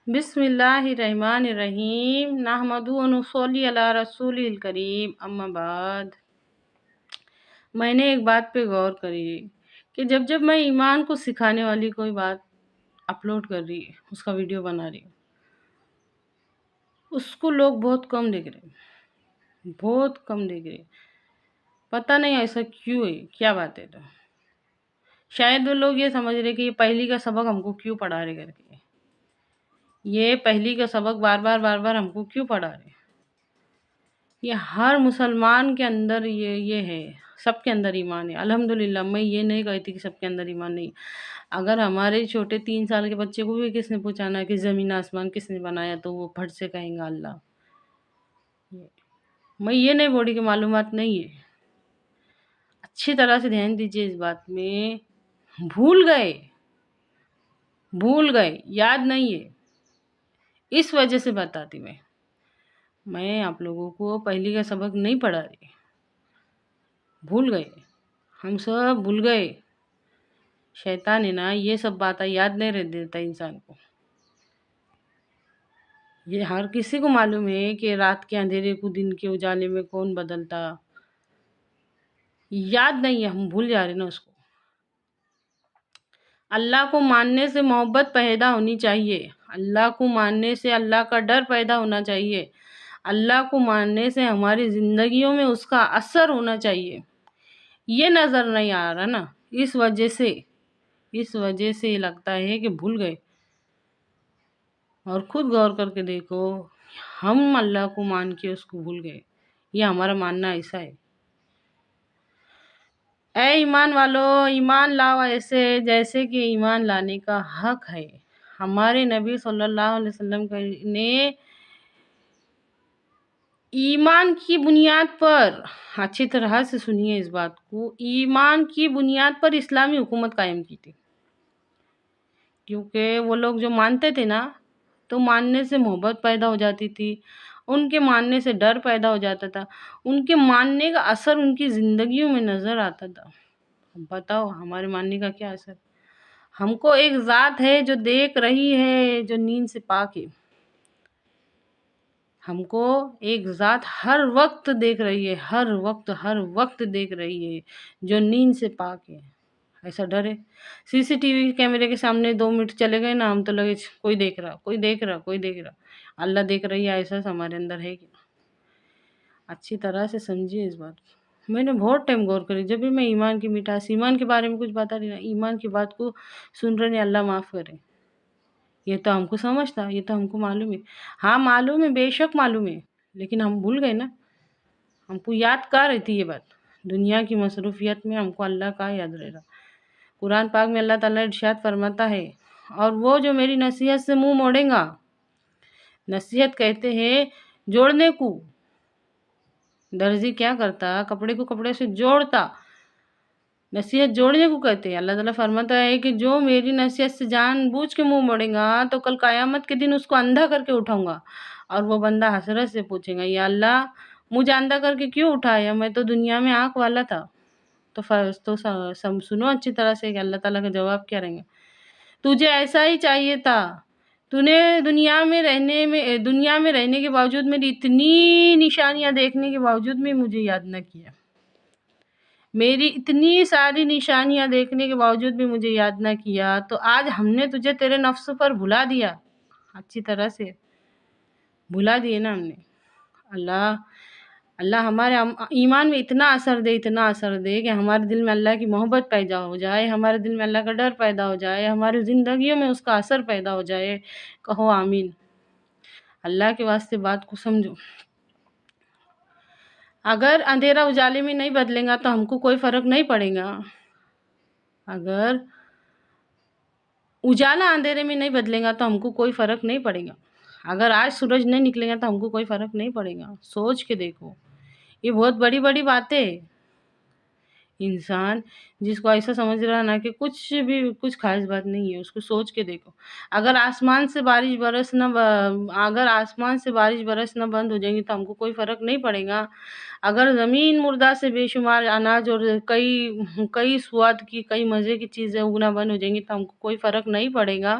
بسم اللہ الرحمن الرحیم نحمدہ و نصلی علی رسول الکریم اما بعد۔ میں نے ایک بات پہ غور کری کہ جب جب میں ایمان کو سکھانے والی کوئی بات اپلوڈ کر رہی اس کا ویڈیو بنا رہی اس کو لوگ بہت کم دیکھ رہے، بہت کم دیکھ رہے۔ پتہ نہیں ایسا کیوں ہے، کیا بات ہے؟ تو شاید وہ لوگ یہ سمجھ رہے کہ یہ پہلی کا سبق ہم کو کیوں پڑھا رہے کر کے، یہ پہلی کا سبق بار بار ہم کو کیوں پڑھا رہے۔ یہ ہر مسلمان کے اندر یہ ہے، سب کے اندر ایمان ہے الحمدللہ۔ میں یہ نہیں کہتی کہ سب کے اندر ایمان نہیں۔ اگر ہمارے چھوٹے 3 سال کے بچے کو بھی کس نے پوچھانا کہ زمین آسمان کس نے بنایا تو وہ پھٹ سے کہیں گا اللہ۔ میں یہ نہیں بولی کہ معلومات نہیں ہے، اچھی طرح سے دھیان دیجیے اس بات میں۔ بھول گئے، یاد نہیں ہے، اس وجہ سے بتاتی میں آپ لوگوں کو پہلی کا سبق نہیں پڑھا رہی۔ بھول گئے، ہم سب بھول گئے۔ شیطان ہے نا، یہ سب باتیں یاد نہیں رہ دیتا انسان کو۔ یہ ہر کسی کو معلوم ہے کہ رات کے اندھیرے کو دن کے اجالے میں کون بدلتا، یاد نہیں ہے، ہم بھول جا رہے نا اس کو۔ اللہ کو ماننے سے محبت پیدا ہونی چاہیے، اللہ کو ماننے سے اللہ کا ڈر پیدا ہونا چاہیے، اللہ کو ماننے سے ہماری زندگیوں میں اس کا اثر ہونا چاہیے۔ یہ نظر نہیں آ رہا نا، اس وجہ سے لگتا ہے کہ بھول گئے۔ اور خود غور کر کے دیکھو، ہم اللہ کو مان کے اس کو بھول گئے، یہ ہمارا ماننا ایسا ہے۔ اے ایمان والو، ایمان لاؤ ایسے جیسے کہ ایمان لانے کا حق ہے۔ ہمارے نبی صلی اللہ علیہ وسلم نے ایمان کی بنیاد پر، اچھی طرح سے سنیے اس بات کو، ایمان کی بنیاد پر اسلامی حکومت قائم کی تھی۔ کیونکہ وہ لوگ جو مانتے تھے نا تو ماننے سے محبت پیدا ہو جاتی تھی، ان کے ماننے سے ڈر پیدا ہو جاتا تھا، ان کے ماننے کا اثر ان کی زندگیوں میں نظر آتا تھا۔ بتاؤ ہمارے ماننے کا کیا اثر؟ ہم کو ایک ذات ہے جو دیکھ رہی ہے، جو نیند سے پاک ہے۔ ہم کو ایک ذات ہر وقت دیکھ رہی ہے، ہر وقت دیکھ رہی ہے، جو نیند سے پاک ہے۔ ایسا ڈر ہے؟ CCTV کیمرے کے سامنے 2 منٹ چلے گئے نا، ہم تو لگے کوئی دیکھ رہا۔ اللہ دیکھ رہی ہے، احساس ہمارے اندر ہے کیا؟ اچھی طرح سے سمجھیے اس بات کو۔ میں نے بہت ٹائم غور کری، جب بھی میں ایمان کی مٹھاس، ایمان کے بارے میں کچھ بتا رہی نا، ایمان کی بات کو سن رہے ہیں، اللہ معاف کرے۔ یہ تو ہم کو سمجھتا، یہ تو ہم کو معلوم ہے، ہاں معلوم ہے، بے شک معلوم ہے، لیکن ہم بھول گئے نا۔ ہم کو یاد کہاں رہتی یہ بات؟ دنیا کی مصروفیت میں ہم کو اللہ کا یاد رہ رہا۔ قرآن پاک میں اللہ تعالیٰ ارشاد فرماتا ہے، اور وہ جو میری نصیحت سے منہ موڑے گا، نصیحت کہتے ہیں جوڑنے کو، درزی کیا کرتا؟ کپڑے کو کپڑے سے جوڑتا، نصیحت جوڑنے کو کہتے ہیں۔ اللہ تعالیٰ فرماتا ہے کہ جو میری نصیحت سے جان بوجھ کے منہ موڑے گا تو کل قیامت کے دن اس کو اندھا کر کے اٹھاؤں گا، اور وہ بندہ حسرت سے پوچھے گا، یا اللہ مجھے اندھا کر کے کیوں اٹھایا؟ میں تو دنیا میں آنکھ والا تھا۔ تو سنو اچھی طرح سے کہ اللہ تعالیٰ کا جواب کیا رہیں گا۔ تجھے ایسا ہی چاہیے تھا، تو نے دنیا میں رہنے کے باوجود، میری اتنی نشانیاں دیکھنے کے باوجود میں مجھے یاد نہ کیا، میری اتنی ساری نشانیاں دیکھنے کے باوجود بھی مجھے یاد نہ کیا، تو آج ہم نے تجھے تیرے نفس پر بھلا دیا، اچھی طرح سے بھلا دیے نا ہم نے۔ اللہ ہمارے ایمان میں اتنا اثر دے کہ ہمارے دل میں اللہ کی محبت پیدا ہو جائے، ہمارے دل میں اللہ کا ڈر پیدا ہو جائے، ہماری زندگیوں میں اس کا اثر پیدا ہو جائے۔ کہو آمین۔ اللہ کے واسطے بات کو سمجھو۔ اگر اندھیرا اجالے میں نہیں بدلے گا تو ہم کو کوئی فرق نہیں پڑے گا۔ اگر اجالا اندھیرے میں نہیں بدلے گا تو ہم کو کوئی فرق نہیں پڑے گا۔ اگر آج سورج نہیں نکلے گا تو ہم کو کوئی فرق نہیں پڑے گا۔ سوچ کے دیکھو، یہ بہت بڑی باتیں۔ انسان جس کو ایسا سمجھ رہا نا کہ کچھ خاص بات نہیں ہے، اس کو سوچ کے دیکھو۔ اگر آسمان سے بارش برسنا بند ہو جائیں گی تو ہم کو کوئی فرق نہیں پڑے گا۔ اگر زمین مردہ سے بے شمار اناج اور کئی سواد کی، کئی مزے کی چیزیں اگنا بند ہو جائیں گی تو ہم کو کوئی فرق نہیں پڑے گا۔